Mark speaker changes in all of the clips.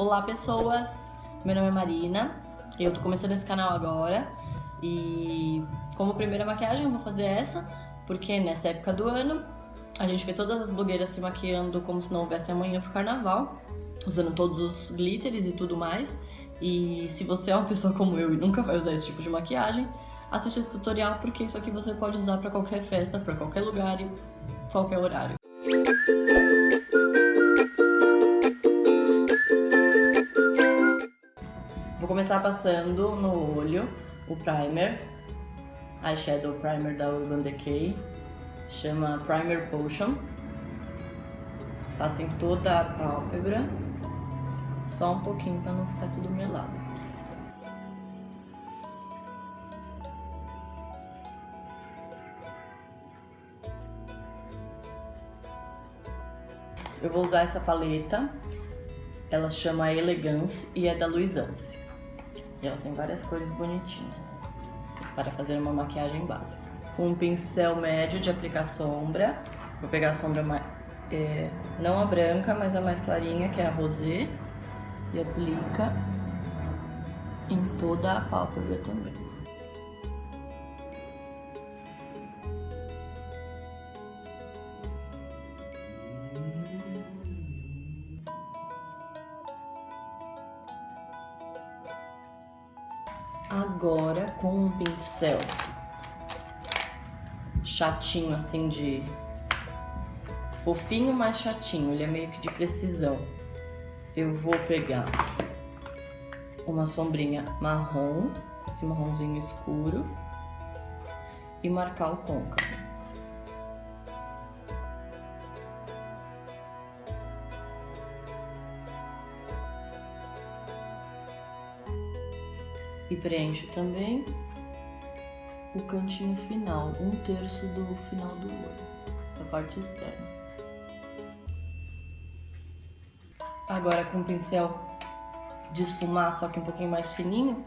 Speaker 1: Olá pessoas, meu nome é Marina, eu tô começando esse canal agora e como primeira maquiagem eu vou fazer essa, porque nessa época do ano a gente vê todas as blogueiras se maquiando como se não houvesse amanhã pro carnaval, usando todos os glitters e tudo mais. E se você é uma pessoa como eu e nunca vai usar esse tipo de maquiagem, assista esse tutorial porque isso aqui você pode usar pra qualquer festa, pra qualquer lugar e qualquer horário. Vou começar passando no olho o primer, eyeshadow primer da Urban Decay, chama Primer Potion. Passa em toda a pálpebra, só um pouquinho para não ficar tudo melado. Eu vou usar essa paleta, ela chama Elegance e é da Luisance. E ela tem várias cores bonitinhas para fazer uma maquiagem básica. Com um pincel médio de aplicar sombra, vou pegar a sombra não a branca, mas a mais clarinha, que é a rosé, e aplica em toda a pálpebra também. Agora, com um pincel chatinho, assim, de fofinho, mas chatinho, ele é meio que de precisão, eu vou pegar uma sombrinha marrom, esse marronzinho escuro, e marcar o côncavo. E preencho também o cantinho final, 1/3 do final do olho, da parte externa. Agora com o pincel de esfumar, só que um pouquinho mais fininho,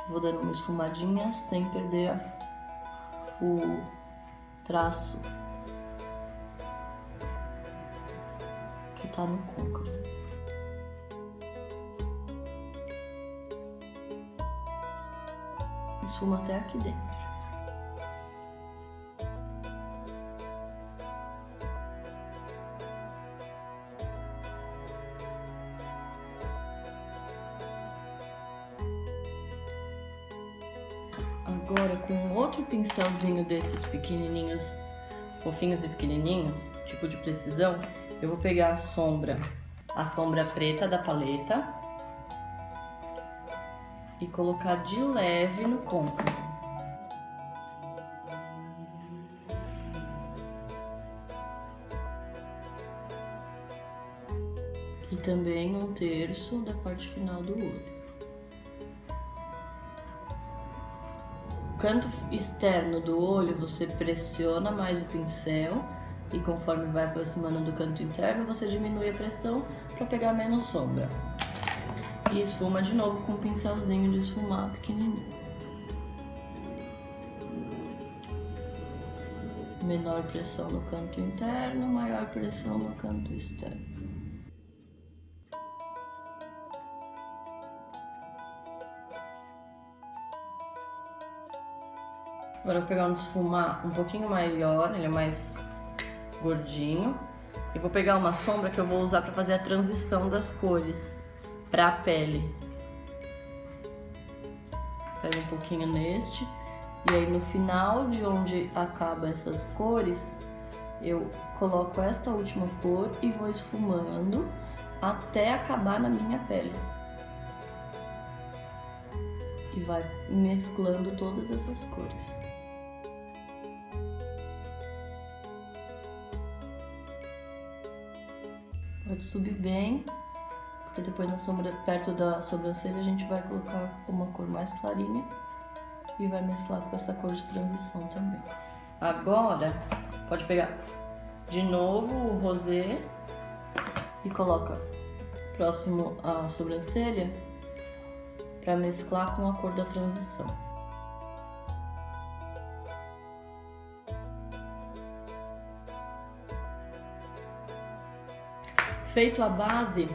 Speaker 1: vou dando uma esfumadinha sem perder o traço que tá no côncavo. Esfuma até aqui dentro. Agora, com outro pincelzinho desses pequenininhos, fofinhos e pequenininhos, tipo de precisão, eu vou pegar a sombra preta da paleta e colocar de leve no côncavo. E também 1/3 da parte final do olho. O canto externo do olho você pressiona mais o pincel e conforme vai aproximando do canto interno você diminui a pressão para pegar menos sombra. E esfuma de novo com um pincelzinho de esfumar pequenininho. Menor pressão no canto interno, maior pressão no canto externo. Agora eu vou pegar um esfumar um pouquinho maior, ele é mais gordinho. E vou pegar uma sombra que eu vou usar para fazer a transição das cores para a pele. Pego um pouquinho neste, e aí no final de onde acaba essas cores, eu coloco esta última cor e vou esfumando até acabar na minha pele. E vai mesclando todas essas cores. Pode subir bem, porque depois na sombra, perto da sobrancelha a gente vai colocar uma cor mais clarinha e vai mesclar com essa cor de transição também. Agora, pode pegar de novo o rosé e coloca próximo à sobrancelha para mesclar com a cor da transição. Feito a base,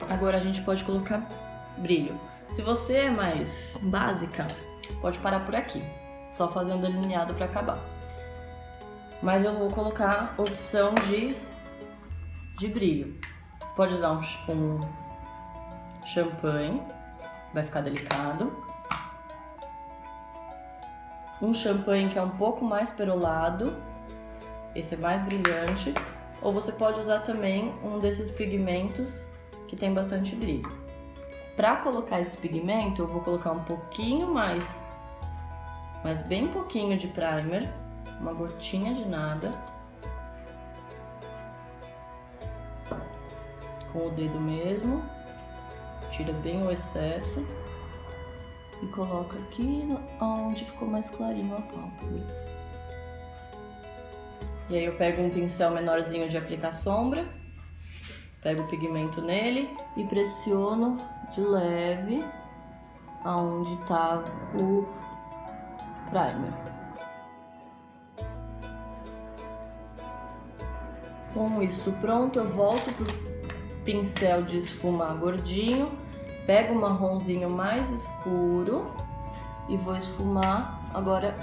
Speaker 1: Agora a gente pode colocar brilho. Se você é mais básica, pode parar por aqui, só fazer um delineado para acabar. Mas eu vou colocar opção de brilho. Pode usar um champanhe, vai ficar delicado. Um champanhe que é um pouco mais perolado, esse é mais brilhante. Ou você pode usar também um desses pigmentos que tem bastante brilho. Para colocar esse pigmento, eu vou colocar um pouquinho mais, mas bem pouquinho de primer, uma gotinha de nada. Com o dedo mesmo, tira bem o excesso e coloca aqui onde ficou mais clarinho a pálpebra. E aí eu pego um pincel menorzinho de aplicar sombra, pego o pigmento nele e pressiono de leve aonde tá o primer. Com isso pronto, eu volto pro pincel de esfumar gordinho, pego um marronzinho mais escuro e vou esfumar, agora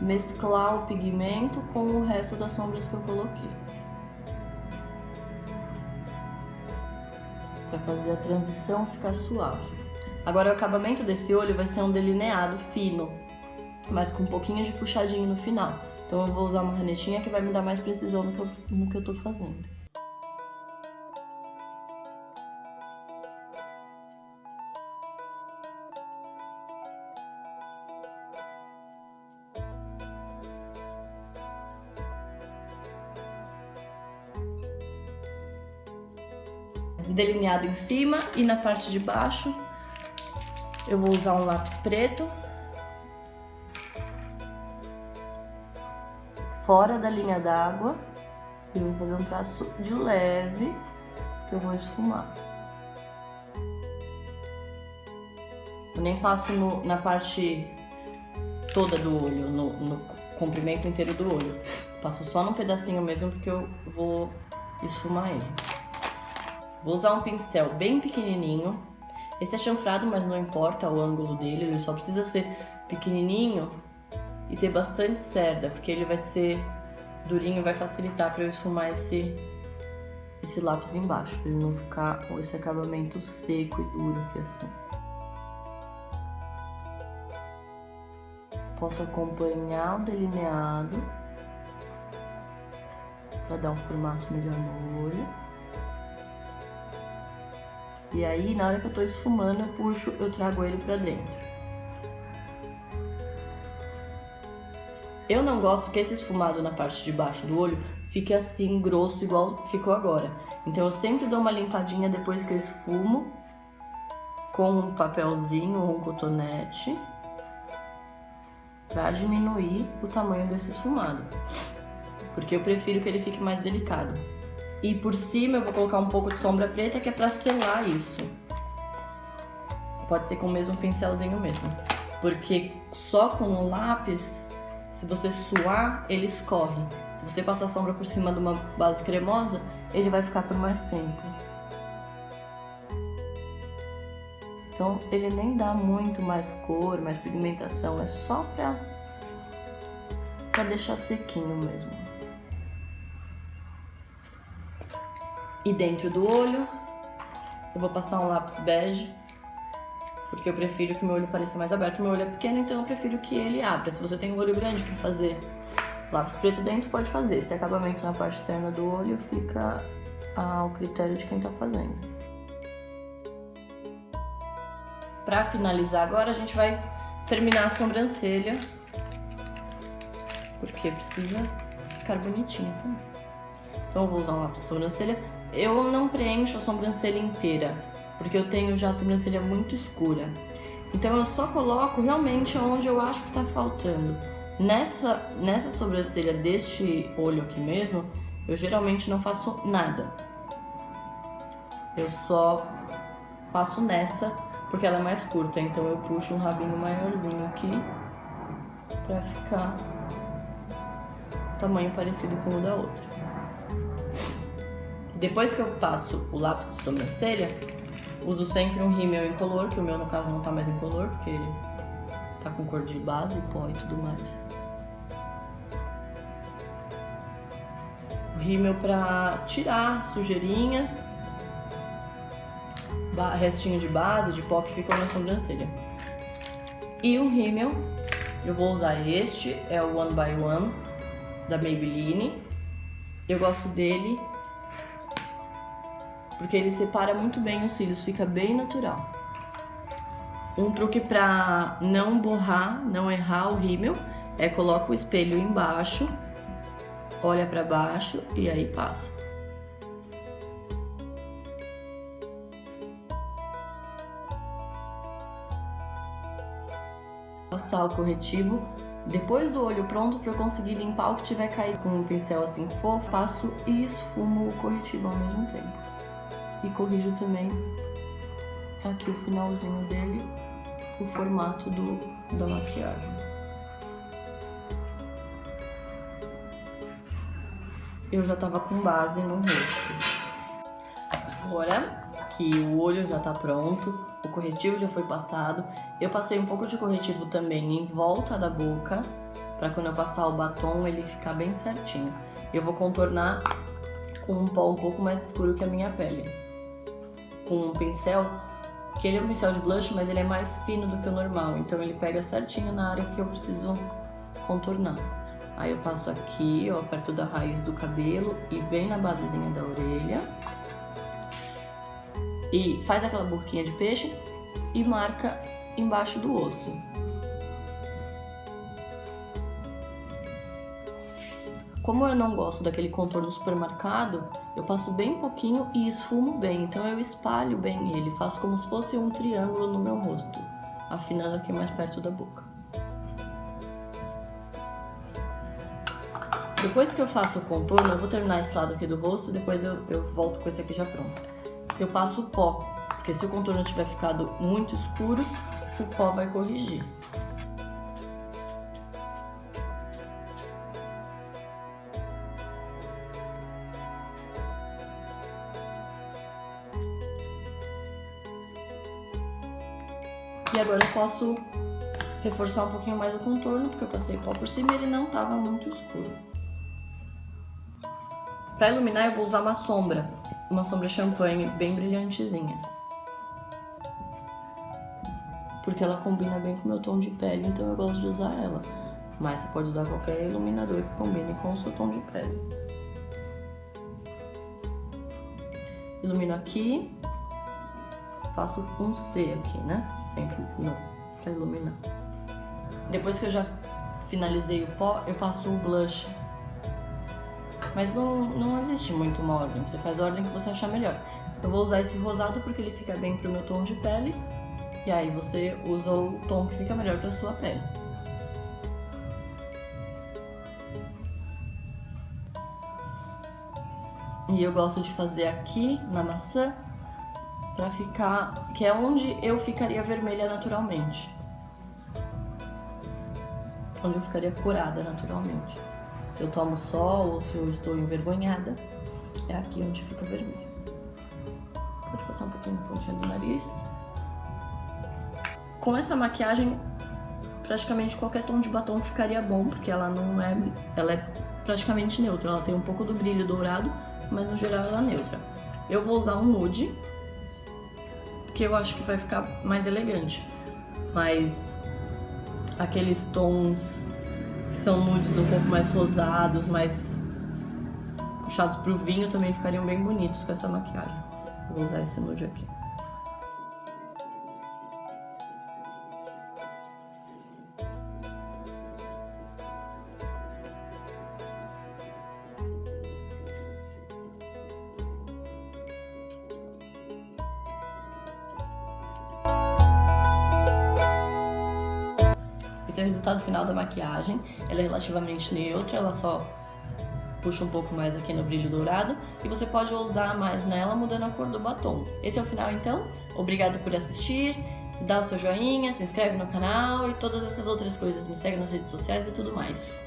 Speaker 1: mesclar o pigmento com o resto das sombras que eu coloquei. Para fazer a transição ficar suave. Agora o acabamento desse olho vai ser um delineado fino, mas com um pouquinho de puxadinho no final. Então eu vou usar uma canetinha que vai me dar mais precisão no que eu tô fazendo. Delineado em cima e na parte de baixo eu vou usar um lápis preto fora da linha d'água e vou fazer um traço de leve que eu vou esfumar. Eu nem passo na parte toda do olho, no comprimento inteiro do olho. Passo só num pedacinho mesmo porque eu vou esfumar ele. Vou usar um pincel bem pequenininho. Esse é chanfrado, mas não importa o ângulo dele, ele só precisa ser pequenininho e ter bastante cerda, porque ele vai ser durinho e vai facilitar para eu esfumar esse lápis embaixo, para ele não ficar com esse acabamento seco e duro aqui assim. Posso acompanhar o delineado para dar um formato melhor no olho. E aí, na hora que eu tô esfumando, eu trago ele pra dentro. Eu não gosto que esse esfumado na parte de baixo do olho fique assim, grosso, igual ficou agora. Então eu sempre dou uma limpadinha depois que eu esfumo, com um papelzinho ou um cotonete, pra diminuir o tamanho desse esfumado. Porque eu prefiro que ele fique mais delicado. E por cima eu vou colocar um pouco de sombra preta, que é pra selar isso. Pode ser com o mesmo pincelzinho mesmo. Porque só com o lápis, se você suar, ele escorre. Se você passar sombra por cima de uma base cremosa, ele vai ficar por mais tempo. Então ele nem dá muito mais cor, mais pigmentação, é só pra deixar sequinho mesmo. E dentro do olho, eu vou passar um lápis bege, porque eu prefiro que meu olho pareça mais aberto. Meu olho é pequeno, então eu prefiro que ele abra. Se você tem um olho grande e quer fazer lápis preto dentro, pode fazer. Esse acabamento na parte externa do olho fica ao critério de quem tá fazendo. Pra finalizar agora, a gente vai terminar a sobrancelha, porque precisa ficar bonitinha também. Então eu vou usar um lápis de sobrancelha. Eu não preencho a sobrancelha inteira, porque eu tenho já a sobrancelha muito escura. Então eu só coloco realmente onde eu acho que tá faltando. Nessa sobrancelha deste olho aqui mesmo, eu geralmente não faço nada. Eu só faço nessa, porque ela é mais curta, então eu puxo um rabinho maiorzinho aqui, pra ficar tamanho parecido com o da outra. Depois que eu passo o lápis de sobrancelha, uso sempre um rímel incolor, que o meu no caso não tá mais incolor, porque tá com cor de base, pó e tudo mais. O rímel pra tirar sujeirinhas, restinho de base, de pó que ficou na sobrancelha. E o rímel, eu vou usar este, é o One by One da Maybelline. Eu gosto dele porque ele separa muito bem os cílios, fica bem natural. Um truque pra não borrar, não errar o rímel, é coloca o espelho embaixo, olha pra baixo e aí passa. Passar o corretivo depois do olho pronto para eu conseguir limpar o que tiver caído com um pincel assim fofo. Passo e esfumo o corretivo ao mesmo tempo. E corrijo também aqui o finalzinho dele, o formato da maquiagem. Eu já tava com base no rosto. Agora que o olho já tá pronto, o corretivo já foi passado, eu passei um pouco de corretivo também em volta da boca, pra quando eu passar o batom ele ficar bem certinho. Eu vou contornar com um pó um pouco mais escuro que a minha pele. Com um pincel, que ele é um pincel de blush, mas ele é mais fino do que o normal, então ele pega certinho na área que eu preciso contornar. Aí eu passo aqui, ó, perto da raiz do cabelo e bem na basezinha da orelha. E faz aquela boquinha de peixe e marca embaixo do osso. Como eu não gosto daquele contorno super marcado, eu passo bem pouquinho e esfumo bem. Então eu espalho bem ele, faço como se fosse um triângulo no meu rosto, afinando aqui mais perto da boca. Depois que eu faço o contorno, eu vou terminar esse lado aqui do rosto, depois eu volto com esse aqui já pronto. Eu passo o pó, porque se o contorno tiver ficado muito escuro, o pó vai corrigir. E agora eu posso reforçar um pouquinho mais o contorno, porque eu passei pó por cima e ele não estava muito escuro. Para iluminar eu vou usar uma sombra champanhe bem brilhantezinha. Porque ela combina bem com o meu tom de pele, então eu gosto de usar ela. Mas você pode usar qualquer iluminador que combine com o seu tom de pele. Ilumino aqui, faço um C aqui, né? Sempre no, pra iluminar. Depois que eu já finalizei o pó, eu passo o blush. Mas não existe muito uma ordem, você faz a ordem que você achar melhor. Eu vou usar esse rosado porque ele fica bem pro meu tom de pele. E aí você usa o tom que fica melhor pra sua pele. E eu gosto de fazer aqui na maçã, pra ficar... que é onde eu ficaria vermelha naturalmente. Onde eu ficaria corada naturalmente. Se eu tomo sol ou se eu estou envergonhada, é aqui onde fica vermelho. Pode passar um pouquinho na pontinha do nariz. Com essa maquiagem, praticamente qualquer tom de batom ficaria bom, porque ela não é... ela é praticamente neutra. Ela tem um pouco do brilho dourado, mas no geral ela é neutra. Eu vou usar um nude, porque eu acho que vai ficar mais elegante. Mas aqueles tons que são nudes um pouco mais rosados, mais puxados pro vinho, também ficariam bem bonitos com essa maquiagem. Vou usar esse nude aqui. Esse é o resultado final da maquiagem. Ela é relativamente neutra, ela só puxa um pouco mais aqui no brilho dourado e você pode usar mais nela mudando a cor do batom. Esse é o final então. Obrigado por assistir, dá o seu joinha, se inscreve no canal e todas essas outras coisas. Me segue nas redes sociais e tudo mais.